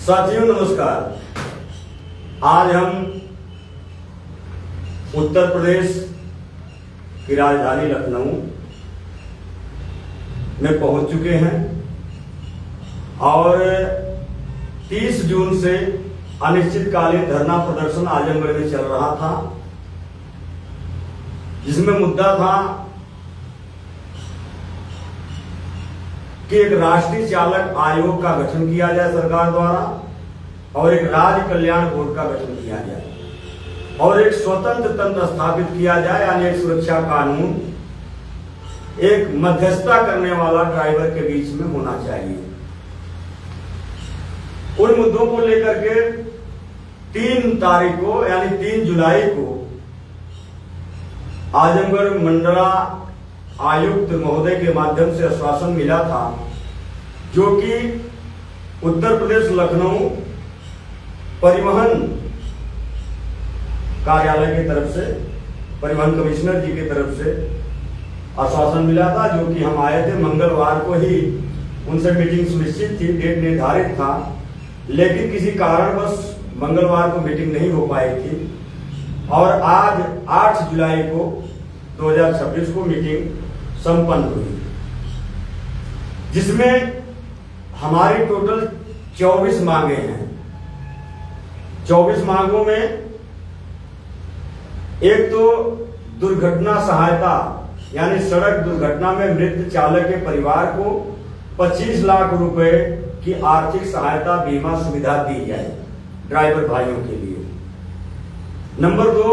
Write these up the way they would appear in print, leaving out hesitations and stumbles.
साथियों नमस्कार। आज हम उत्तर प्रदेश की राजधानी लखनऊ में पहुंच चुके हैं और 30 जून से अनिश्चितकालीन धरना प्रदर्शन आजमगढ़ में चल रहा था, जिसमें मुद्दा था कि एक राष्ट्रीय चालक आयोग का गठन किया जाए सरकार द्वारा और एक राज्य कल्याण बोर्ड का गठन किया जाए और एक स्वतंत्र तंत्र स्थापित किया जाए, यानी एक सुरक्षा कानून, एक मध्यस्थता करने वाला ड्राइवर के बीच में होना चाहिए। उन मुद्दों को लेकर के 3 तारीख को यानी 3 जुलाई को आजमगढ़ मंडला आयुक्त महोदय के माध्यम से आश्वासन मिला था, जो कि उत्तर प्रदेश लखनऊ परिवहन कार्यालय की तरफ से, परिवहन कमिश्नर जी की तरफ से आश्वासन मिला था, जो कि हम आए थे। मंगलवार को ही उनसे मीटिंग सुनिश्चित थी, डेट निर्धारित था, लेकिन किसी कारणवश मंगलवार को मीटिंग नहीं हो पाई थी और आज 8 जुलाई को 2026 को मीटिंग संपन्न हुई, जिसमें हमारी टोटल 24 मांगे हैं। 24 मांगों में एक तो दुर्घटना सहायता, यानी सड़क दुर्घटना में मृत चालक के परिवार को 25 लाख रुपए की आर्थिक सहायता बीमा सुविधा दी जाए ड्राइवर भाइयों के लिए। नंबर 2,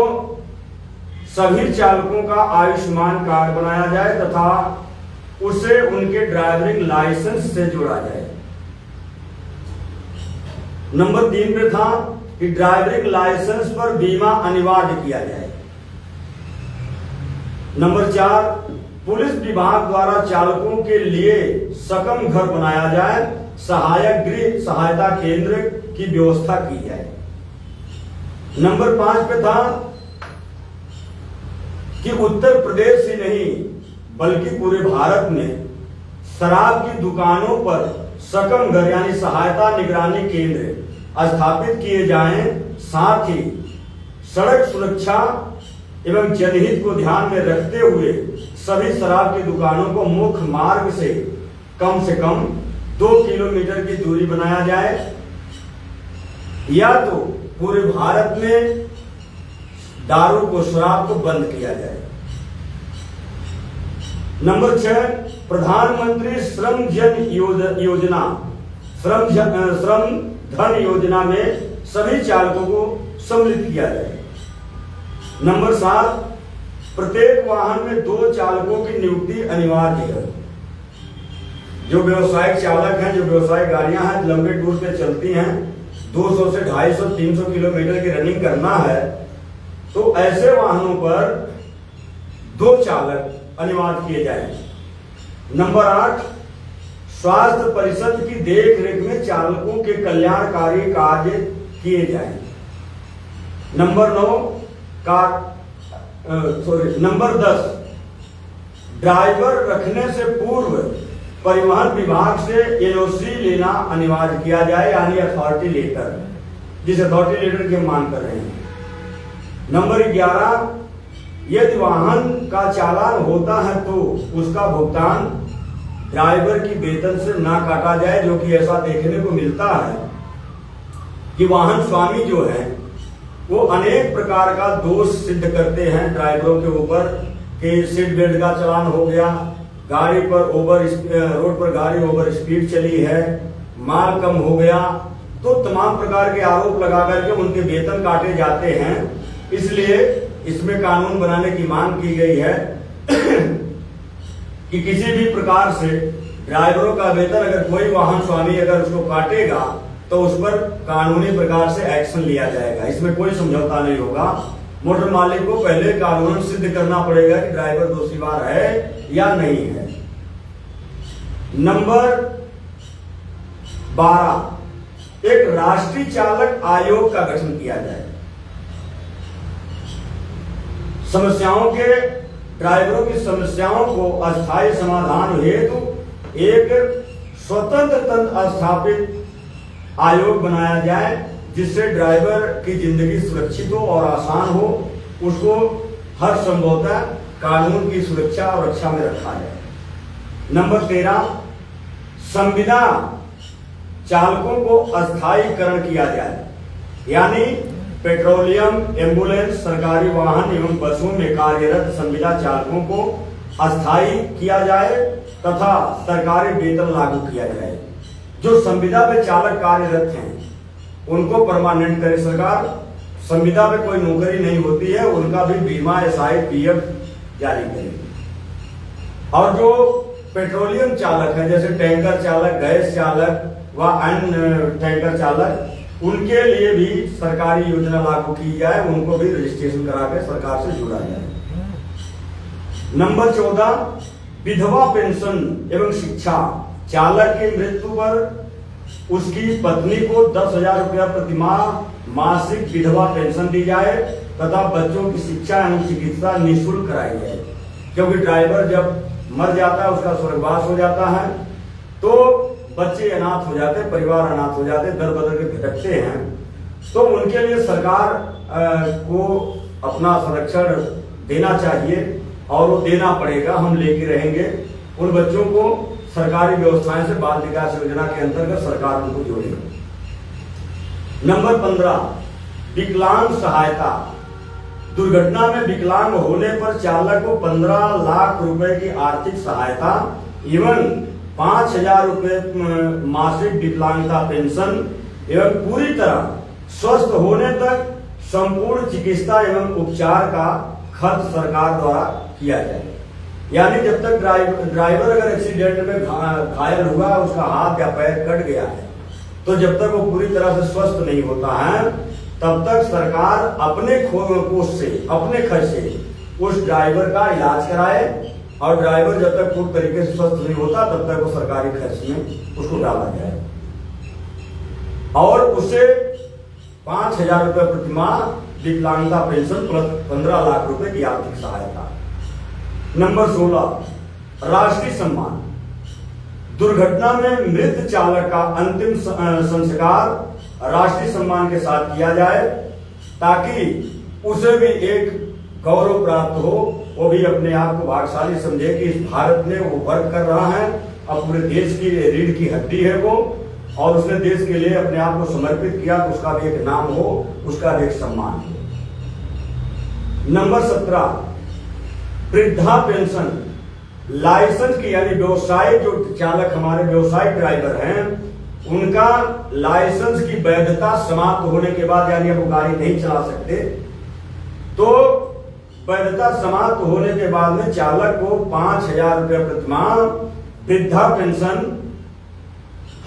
सभी चालकों का आयुष्मान कार्ड बनाया जाए तथा उसे उनके ड्राइविंग लाइसेंस से जोड़ा जाए। नंबर 3 पे था कि ड्राइविंग लाइसेंस पर बीमा अनिवार्य किया जाए। नंबर 4, पुलिस विभाग द्वारा चालकों के लिए सकम घर बनाया जाए, सहायक गृह सहायता केंद्र की व्यवस्था की जाए। नंबर 5 पे था कि उत्तर प्रदेश ही नहीं बल्कि पूरे भारत में शराब की दुकानों पर सकम घर यानी सहायता निगरानी केंद्र स्थापित किए जाएं। साथ ही सड़क सुरक्षा एवं जनहित को ध्यान में रखते हुए सभी शराब की दुकानों को मुख्य मार्ग से कम 2 किलोमीटर की दूरी बनाया जाए, या तो पूरे भारत में दारू को, शराब को बंद किया जाए। नंबर 6, प्रधानमंत्री श्रम धन योजना में सभी चालकों को सम्मिलित किया जाए। नंबर 7, प्रत्येक वाहन में 2 चालकों की नियुक्ति अनिवार्य है। जो व्यवसायिक चालक हैं, जो व्यवसायिक गाड़ियां हैं, लंबे टूर पे चलती हैं, 200 से 250 300 किलोमीटर की रनिंग करना है, तो ऐसे वाहनों पर 2 चालक अनिवार्य किए जाएं। नंबर 8, स्वास्थ्य परिषद की देख रेख में चालकों के कल्याणकारी कार्य किए जाएं। नंबर 10, ड्राइवर रखने से पूर्व परिवहन विभाग से एनओसी लेना अनिवार्य किया जाए, यानी अथॉरिटी लेटर, जिस अथॉरिटी लेटर की मांग कर रहे हैं। नंबर 11, यदि वाहन का चालान होता है तो उसका भुगतान ड्राइवर की वेतन से ना काटा जाए, जो कि ऐसा देखने को मिलता है कि वाहन स्वामी जो है वो अनेक प्रकार का दोष सिद्ध करते हैं ड्राइवरों के ऊपर, कि सीट बेल्ट का चालान हो गया, गाड़ी पर रोड पर गाड़ी ओवर स्पीड चली है, माल कम हो गया, तो तमाम प्रकार के आरोप लगा करके उनके वेतन काटे जाते हैं। इसलिए इसमें कानून बनाने की मांग की गई है कि किसी भी प्रकार से ड्राइवरों का वेतन अगर कोई वाहन स्वामी अगर उसको काटेगा तो उस पर कानूनी प्रकार से एक्शन लिया जाएगा। इसमें कोई समझौता नहीं होगा। मोटर मालिक को पहले कानून सिद्ध करना पड़ेगा कि ड्राइवर दोषीवार है या नहीं है। नंबर 12, एक राष्ट्रीय चालक आयोग का गठन किया जाए। समस्याओं के ड्राइवरों की समस्याओं को अस्थायी समाधान हेतु एक स्वतंत्र तंत्र स्थापित आयोग बनाया जाए जिससे ड्राइवर की जिंदगी सुरक्षित हो और आसान हो, उसको हर संभवतः कानून की सुरक्षा और रक्षा में रखा जाए। नंबर 13, संविदा चालकों को अस्थायीकरण किया जाए, यानी पेट्रोलियम, एम्बुलेंस, सरकारी वाहन एवं बसों में कार्यरत संविदा चालकों को अस्थायी किया जाए तथा सरकारी वेतन लागू किया जाए। जो संविदा पे चालक कार्यरत हैं उनको परमानेंट करे सरकार। संविदा पे कोई नौकरी नहीं होती है उनका भी बीमा, एसआई, पीएफ जारी करे। और जो पेट्रोलियम चालक है जैसे टैंकर चालक, गैस चालक व अन्य टैंकर चालक, उनके लिए भी सरकारी योजना लागू की जाए, उनको भी रजिस्ट्रेशन करा के सरकार से जुड़ा जाए। नंबर 14, विधवा पेंशन एवं शिक्षा। चालक की मृत्यु पर उसकी पत्नी को 10,000 रुपया प्रतिमाह मासिक विधवा पेंशन दी जाए तथा बच्चों की शिक्षा एवं चिकित्सा निःशुल्क कराई जाए। क्योंकि ड्राइवर जब मर जाता है, उसका स्वर्गवास हो जाता है, तो बच्चे अनाथ हो जाते, परिवार अनाथ हो जाते, दर बदर के भटकते हैं, तो उनके लिए सरकार को अपना संरक्षण देना चाहिए और वो देना पड़ेगा। हम लेके रहेंगे। उन बच्चों को सरकारी व्यवस्थाएं से बाल विकास योजना के अंतर्गत सरकार उनको जोड़ेगी। नंबर 15, विकलांग सहायता। दुर्घटना में विकलांग होने पर चालक को 15 लाख रुपए की आर्थिक सहायता एवं 5,000 रुपए मासिक विकलांगता पेंशन एवं पूरी तरह स्वस्थ होने तक संपूर्ण चिकित्सा एवं उपचार का खर्च सरकार द्वारा किया जाए। यानी जब तक ड्राइवर अगर एक्सीडेंट में घायल हुआ, उसका हाथ या पैर कट गया है, तो जब तक वो पूरी तरह से स्वस्थ नहीं होता है तब तक सरकार अपने कोष से, अपने खर्च से उस ड्राइवर का इलाज कराए, और ड्राइवर जब तक पूरी तरीके से स्वस्थ नहीं होता तब तक वो सरकारी खर्च में उसको डाला जाए और उसे 5,000 रुपये प्रतिमाह विकलांगता पेंशन प्लस 15 लाख रुपए की आर्थिक सहायता। नंबर 16, राष्ट्रीय सम्मान। दुर्घटना में मृत चालक का अंतिम संस्कार राष्ट्रीय सम्मान के साथ किया जाए ताकि उसे भी एक गौरव प्राप्त हो, वो भी अपने आप को भाग्यशाली समझे कि इस भारत में वो वर्क कर रहा है, अब पूरे देश की रीढ़ की हड्डी है वो, और उसने देश के लिए अपने आप को समर्पित किया, तो उसका भी एक नाम हो, उसका भी एक सम्मान हो। नंबर 17, वृद्धा पेंशन। लाइसेंस की यानी व्यवसाय, जो चालक हमारे व्यवसायिक ड्राइवर हैं उनका लाइसेंस की वैधता समाप्त होने के बाद, यानी अब वो गाड़ी नहीं चला सकते, तो वैधता समाप्त होने के बाद में चालक को 5,000 रुपये प्रतिमाह वृद्धा पेंशन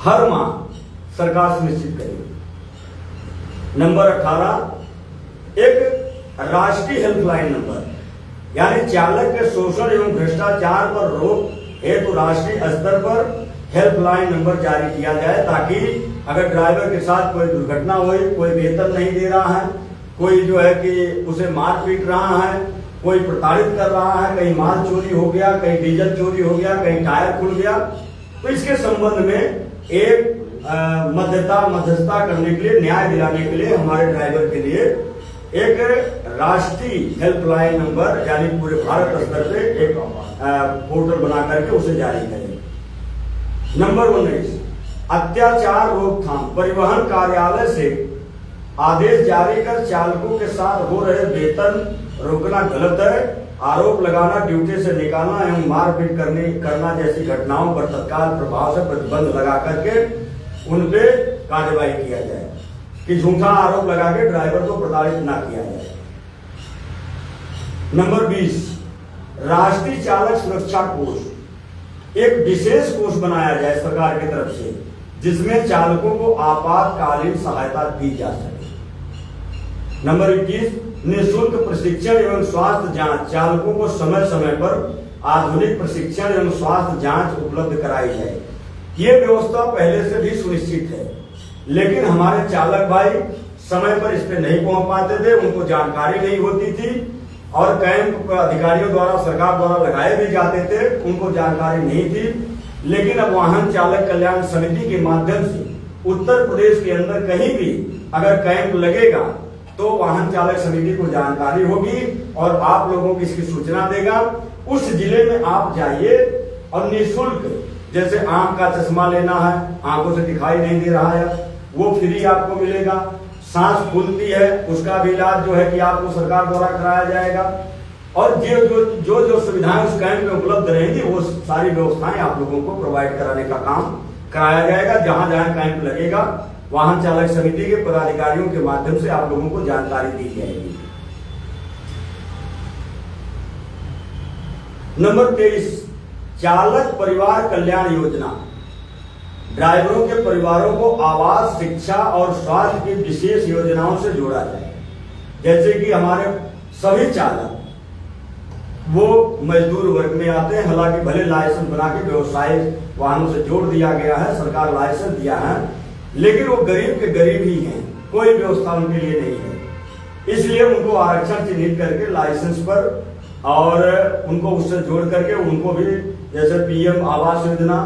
हर माह सरकार सुनिश्चित करेगी। नंबर 18, एक राष्ट्रीय हेल्पलाइन नंबर, यानी चालक के शोषण एवं भ्रष्टाचार पर रोक हेतु राष्ट्रीय स्तर पर हेल्पलाइन नंबर जारी किया जाए, ताकि अगर ड्राइवर के साथ कोई दुर्घटना हुई, कोई वेतन नहीं दे रहा है, कोई जो है कि उसे मार पीट रहा है, कोई प्रताड़ित कर रहा है, कहीं माल चोरी हो गया, कहीं डीजल चोरी हो गया, कहीं टायर खुल गया, तो इसके संबंध में एक मध्यस्थता करने के लिए, न्याय दिलाने के लिए हमारे ड्राइवर के लिए एक राष्ट्रीय हेल्पलाइन नंबर, यानी पूरे भारत स्तर पे एक पोर्टल बना करके उसे जारी करें। नंबर 19, अत्याचार रोकथाम। परिवहन कार्यालय से आदेश जारी कर चालकों के साथ हो रहे वेतन रोकना गलत है। आरोप लगाना, ड्यूटी से निकालना एवं मारपीट करना जैसी घटनाओं पर तत्काल प्रभाव से प्रतिबंध लगा करके उन पे कार्रवाई किया जाए कि झूठा आरोप लगा के ड्राइवर को प्रताड़ित ना किया जाए। नंबर 20, राष्ट्रीय चालक सुरक्षा कोष। एक विशेष कोष बनाया जाए सरकार की तरफ से जिसमें चालकों को आपातकालीन सहायता दी जा सके। नंबर 21, निःशुल्क प्रशिक्षण एवं स्वास्थ्य जांच। चालकों को समय समय पर आधुनिक प्रशिक्षण एवं स्वास्थ्य जांच उपलब्ध कराई जाए। ये व्यवस्था पहले से भी सुनिश्चित है, लेकिन हमारे चालक भाई समय पर इस पे नहीं पहुंच पाते थे, उनको जानकारी नहीं होती थी, और कैंप अधिकारियों द्वारा, सरकार द्वारा लगाए भी जाते थे, उनको जानकारी नहीं थी। लेकिन अब वाहन चालक कल्याण समिति के माध्यम से उत्तर प्रदेश के अंदर कहीं भी अगर कैंप लगेगा तो वाहन चालक समिति को जानकारी होगी और आप लोगों को इसकी सूचना देगा। उस जिले में आप जाइए और निःशुल्क, जैसे आंख का चश्मा लेना है, आंखों से दिखाई नहीं दे रहा है, वो फ्री आपको मिलेगा। सांस फूलती है, उसका भी इलाज जो है कि आपको सरकार द्वारा कराया जाएगा। और जो सुविधाएं उस कैंप में उपलब्ध रहेंगी वो सारी व्यवस्थाएं आप लोगों को प्रोवाइड कराने का काम कराया जाएगा। जहां जहां कैंप लगेगा वाहन चालक समिति के पदाधिकारियों के माध्यम से आप लोगों को जानकारी दी जाएगी। नंबर 23, चालक परिवार कल्याण योजना। ड्राइवरों के परिवारों को आवास, शिक्षा और स्वास्थ्य की विशेष योजनाओं से जोड़ा जाए। जैसे कि हमारे सभी चालक वो मजदूर वर्ग में आते हैं, हालांकि भले लाइसेंस बना के व्यवसायिक वाहनों से जोड़ दिया गया है, सरकार लाइसेंस दिया है, लेकिन वो गरीब के गरीब ही हैं, कोई व्यवस्था उनके लिए नहीं है। इसलिए उनको आरक्षण चिन्हित करके लाइसेंस पर और उनको उससे जोड़ करके उनको भी जैसे पीएम आवास योजना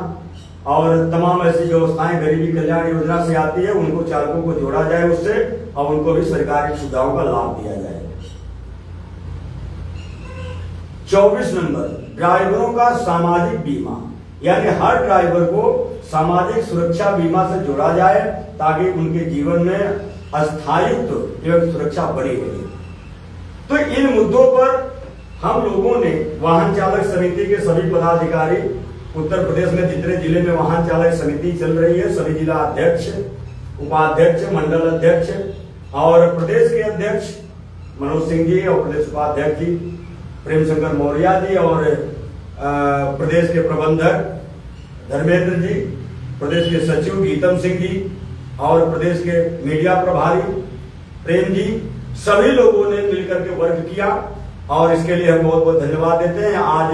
और तमाम ऐसी व्यवस्थाएं गरीबी कल्याण योजना से आती है, उनको चालकों को जोड़ा जाए उससे और उनको भी सरकारी सुविधाओं का लाभ दिया जाए। 24 नंबर, ड्राइवरों का सामाजिक बीमा, यानी हर ड्राइवर को सामाजिक सुरक्षा बीमा से जोड़ा जाए ताकि उनके जीवन में अस्थायित्व एवं सुरक्षा बनी रहे। तो इन मुद्दों पर हम लोगों ने वाहन चालक समिति के सभी पदाधिकारी, उत्तर प्रदेश में जितने जिले में वाहन चालक समिति चल रही है, सभी जिला अध्यक्ष, उपाध्यक्ष, मंडल अध्यक्ष और प्रदेश के अध्यक्ष मनोज सिंह जी और प्रदेश उपाध्यक्ष जी प्रेम शंकर मौर्य जी और प्रदेश के प्रबंधक धर्मेंद्र जी, प्रदेश के सचिव गीतम सिंह जी और प्रदेश के मीडिया प्रभारी प्रेम जी, सभी लोगों ने मिलकर के वर्क किया और इसके लिए हम बहुत बहुत धन्यवाद देते हैं। आज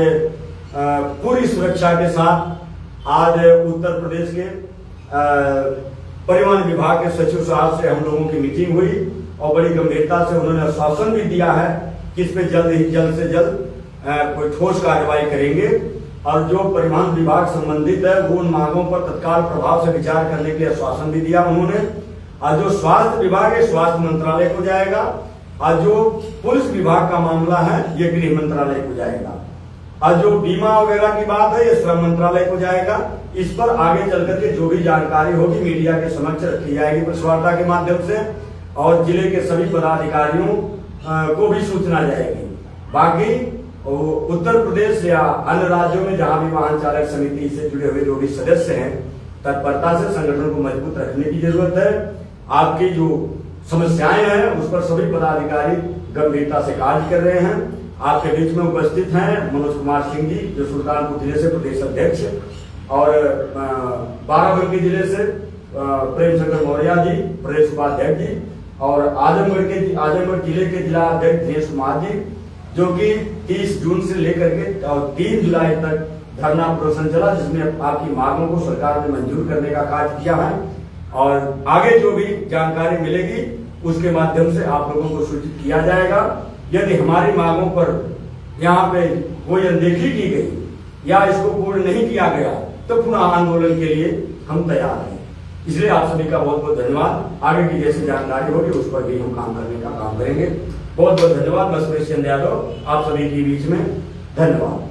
पूरी सुरक्षा के साथ आज उत्तर प्रदेश के परिवहन विभाग के सचिव साहब से हम लोगों की मीटिंग हुई और बड़ी गंभीरता से उन्होंने आश्वासन भी दिया है कि इस पे जल्द से जल्द कोई ठोस कार्रवाई करेंगे और जो परिवहन विभाग संबंधित है वो उन मांगों पर तत्काल प्रभाव से विचार करने के लिए आश्वासन भी दिया उन्होंने। और जो स्वास्थ्य विभाग है स्वास्थ्य मंत्रालय को जाएगा और जो पुलिस विभाग का मामला है ये गृह मंत्रालय को जाएगा और जो बीमा वगैरह की बात है ये श्रम मंत्रालय को जाएगा। इस पर आगे चल करके जो भी जानकारी होगी मीडिया के समक्ष रखी जाएगी प्रेस वार्ता के माध्यम से और जिले के सभी पदाधिकारियों को भी सूचना जाएगी। बाकी उत्तर प्रदेश या अन्य राज्यों में जहां भी वाहन चालक समिति से जुड़े हुए जो भी सदस्य हैं तत्परता से संगठन को मजबूत रखने की जरूरत है। आपकी जो समस्याएं हैं उस पर सभी पदाधिकारी गंभीरता से कार्य कर रहे हैं। आपके बीच में उपस्थित हैं मनोज कुमार सिंह जी जो सुल्तानपुर जिले से प्रदेश अध्यक्ष और बाराबंकी जिले से प्रेम शंकर मौर्य जी प्रदेश उपाध्यक्ष जी और आजमगढ़ जिले के जिला अध्यक्ष दिनेश कुमार जी जो कि 30 जून से लेकर के 3 जुलाई तक धरना प्रदर्शन चला जिसमें आपकी मांगों को सरकार ने मंजूर करने का कार्य किया है और आगे जो भी जानकारी मिलेगी उसके माध्यम से आप लोगों को सूचित किया जाएगा। यदि हमारी मांगों पर यहाँ पे कोई अनदेखी की गई या इसको पूर्ण नहीं किया गया तो पुनः आंदोलन के लिए हम तैयार हैं। इसलिए आप सभी का बहुत बहुत धन्यवाद। आगे की जैसी जानकारी होगी उस पर भी हम काम करने का काम करेंगे। बहुत बहुत धन्यवाद। मैं सुरेश चंद्र यादव आप सभी के बीच में धन्यवाद।